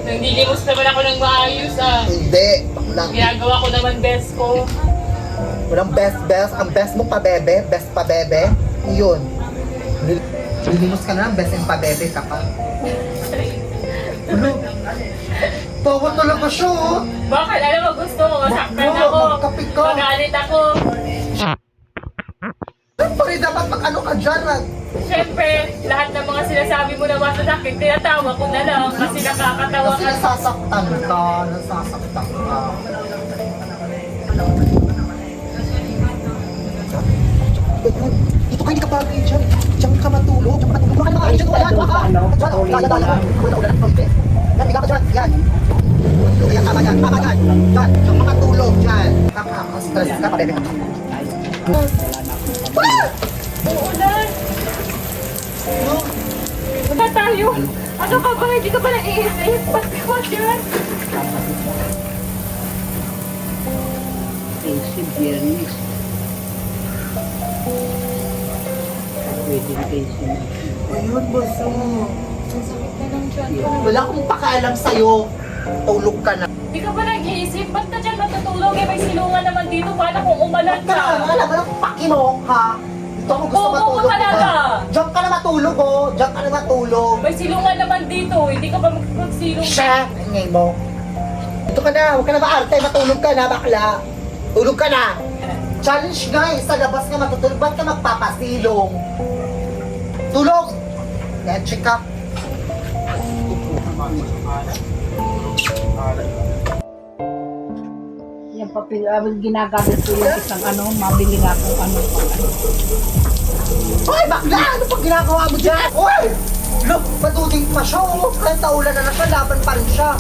Nandilimos naman ako ng maayos ah. Hindi. Baklang. Ginagawa ko naman best ko. Walang best. Ang best mo pa bebe. Best pa bebe. Yun. Nilimos ka na ng best and pa bebe ka pa. Ano? Tawa talaga siya oh. Bakit? Alam mo gusto ko, masaktan ako. Magkapit ka. Magalit ako. Siyempre dapat mag-ano ka dyan ah. Siyempre, lahat ng mga sinasabi mo na masasakit, tinatawa ko na lang kasi nakakatawa Kasi ka. nasasaktan ka. Dito kayo nakapagay dyan. Diyan ka matulog. Diyan ka makakain dyan. Wala ka. Yan, higa ka dyan. Yan. Yan, tama dyan. Yan, diyan makatulog dyan. Nakaka-stress ka pa, bebe. Uulan! Wala tayo! Ano ka ba? Hindi ka ba naiisip? Bakit ka dyan? Kasi biyernes. Pwede kasi na. Ayun, boss. Ang sakit na ng tiyan ko. Wala akong pakialam sa'yo. Tulog ka na. Hindi ka ba nag-iisip? Ba't ka dyan matutulog? Eh, may silungan naman dito. Paano kung umalan ka? Wala lang pakino, ha? Dito ako gusto Oo, matulog. ka talaga. Diyan ka na matulog, oh. Diyan ka na matulog. May silungan naman dito. Hindi ka ba magsilong? Siya, ingay mo. Dito ka na, huwag ka na maarte, matulog ka na, bakla. Tulog ka na. Challenge guys, sa labas ka matutulog, ba't ka magpapasilong? Tulog! Yan, check up. Yung papel, ginagamit ko yung isang mabili nga kung ano. Hoy, bakla! Ano pag ginagawa mo dyan? Hoy! Look, matuding pa siya, oh. Kahit taulan na siya, laban pa rin siya.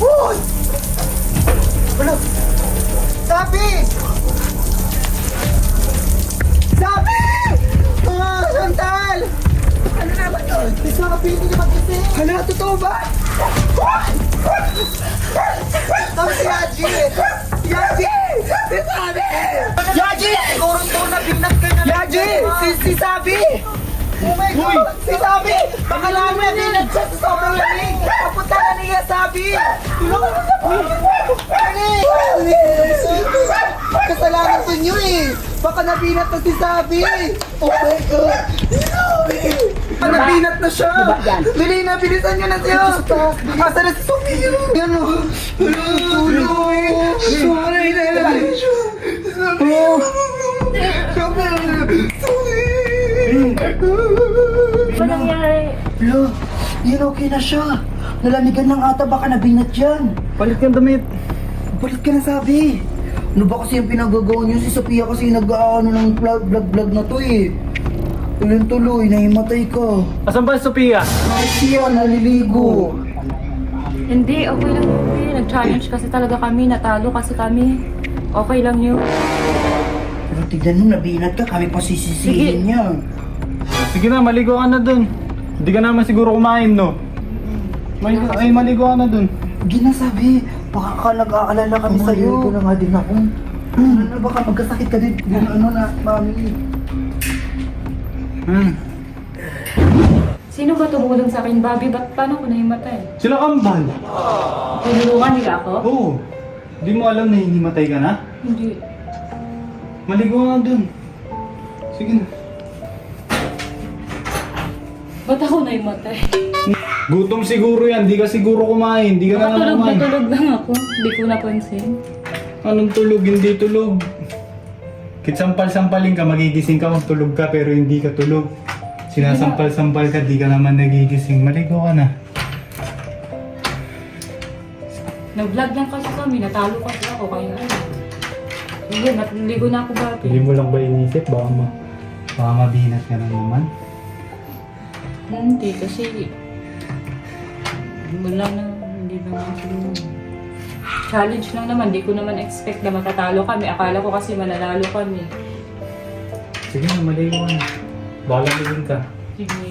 Hoy! Ano? Sabi! Sabi! Chantal! Ano naman yun? Sabi, hindi naman kasi. Hala, totoo ba? Sabi si Yaji! Yaji! Sabi! Yaji! Siguro ito na binag ka na. Yaji! Si Sabi! Oh my God! Si Sabi! Baka lang na binag siya sa sobrang lamig! Papunta na niya Sabi! Tulungan mo sa kasalanan ko nyo eh! Baka nabinat na si Sabi! Oh my God! Baka nabinat na siya! Bili na, bilisan nyo na siya! Asa na si Sophia? Yan o! Tulong! Sorry na lang! Ano nangyari? Lo, yan okay na siya! Nalamigan lang ata, baka nabinat yan! Palit kang damit. Balit ka na Sabi! Ano ba kasi yung pinagagawa niyo? Si Sophia kasi nag-ano ng vlog na to eh. Tuloy-tuloy, nahimatay ka. Asan ba si Sophia? Ay siya, naliligo. Hindi, okay lang yun. Nag-challenge kasi talaga kami. Natalo kasi kami. Okay lang yun. Pero tignan mo, nabinat ka, kami pa Sige. sisisihin niya. Sige na, maligo ka na dun. Hindi ka naman siguro kumain, no? Maligo ka na dun. Ginasabi, baka ka nag-aalala kami sa'yo. Maligo na nga din ako. Ano, baka magkasakit ka din. Ano na, mami. Sino ba tumulong sa akin, Bobby? Ba't paano ko nahimatay? Sila kambal. Tinulungan nila ako? Oo. Hindi mo alam na hinimatay ka na? Hindi. Maligo ka na dun. Sige na. Ba't ako nahimatay? Gutom siguro yan. Di ka siguro kumain. Di ka na Nakatulog naman na kumain. tulog lang ako. Hindi ko napansin. Anong tulog? Hindi tulog. Kitsampal-sampalin ka, magigising ka kung tulog ka pero hindi ka tulog. Sinasampal-sampal ka, di ka naman nagigising. Maligo ka na. Nag-vlog lang kasi kami. Natalo kasi ako. Kaya ano. Sige, naligo na ako, Bobby. Hindi mo lang ba inisip? Baka mabinat ka na naman. Hindi, kasi wala na, hindi naman siguro. Challenge lang naman, di ko naman expect na matatalo kami. Akala ko kasi mananalo kami. Sige na, maligo ka na. Baka lamigin ka. Sige.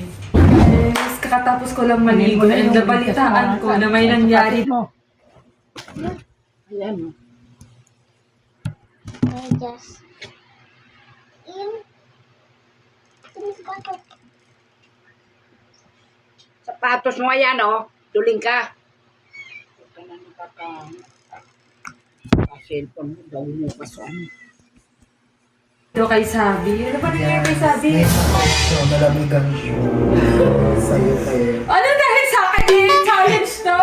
Yes, kakatapos ko lang maligo and nabalitaan ko na may nangyari. Ayan o. I just in sapatos. Sapatos mo yan o. Tuling ka. Huwag ka na cellphone mo daw mo pasan. Ito kay Sabi. Ano ba nangyari kay Sabi? So, nalamigan siya. Sa'yo kayo. Ano dahil sa akin? Challenge to!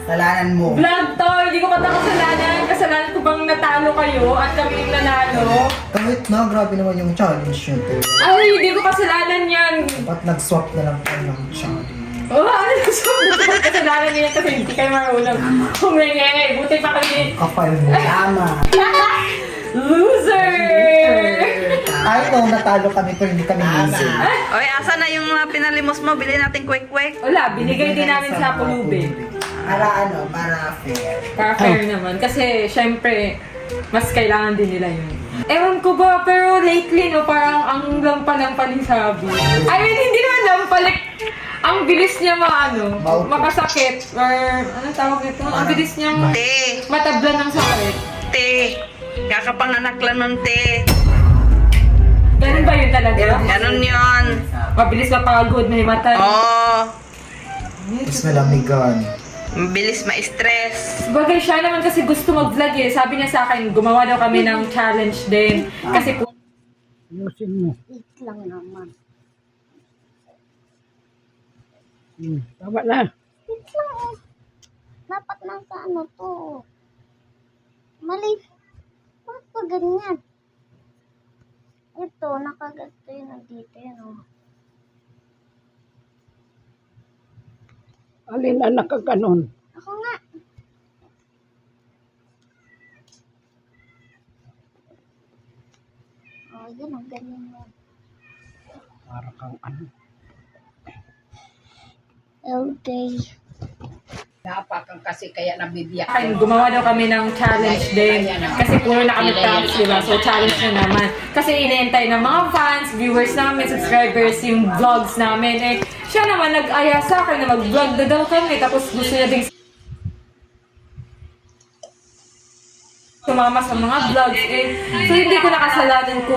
Salanan mo. Vlog to! Hindi ko pa ito kasalanan. Kasalanan ko bang natalo kayo at kami yung nanalo? Kahit na, grabe naman yung challenge nyo to. Ay, hindi ko kasalanan yan. Ba't nag-swap na lang kayo ng challenge? Oh, ano gusto mo? Kasalanan niya kasi hindi kayo marunong humingi. Buti pa kami. Kapal mo. Tama. Loser! Ay, no, natalo kami pero hindi kami easy. Oy, asa na yung mga pinalimos mo? Bili natin quick-quick. Wala, binigay din namin sa pulubi. Para ano, para fair. Para fair naman. Kasi, syempre, mas kailangan din nila yun. Ewan ko ba, pero lately, no, parang ang lampa-lampa ni Sabi. I mean, hindi naman lampa, like, ang bilis niya makasakit. Or, anong tawag ito? Ang bilis niyang Te, matablan ng sakit. te. Kakapanganak lang ng te. Ganun ba yun talaga? Ganun yun. Mabilis mapagod, mahimatay. Oo. Mas nalamigan. Bilis ma-stress. Bagay siya naman kasi gusto mag-vlog eh. Sabi niya sa akin, gumawa daw kami ng challenge din. Kasi kung Ayusin mo. Wait lang naman. Tama na. Wait lang eh. Dapat nasa ano to. Mali. Bakit pa ganyan? Ito, nakaganto yun nandito yun oh. Alin ang nakaganon? Ako nga. Oh, yun ang ganyan mo. Para kang ano. Okay. Napakang kasi kaya nabibiyak. akin, gumawa daw kami ng challenge din. Kasi puno na kami props, di ba? So, challenge na naman. Kasi inaantay ng mga fans, viewers namin, subscribers, yung vlogs namin. Eh, siya naman nag-aya sa akin na mag-vlog na daw kami. Tapos gusto niya din sumama sa mga vlogs. Eh, so, hindi ko nakasalanan kung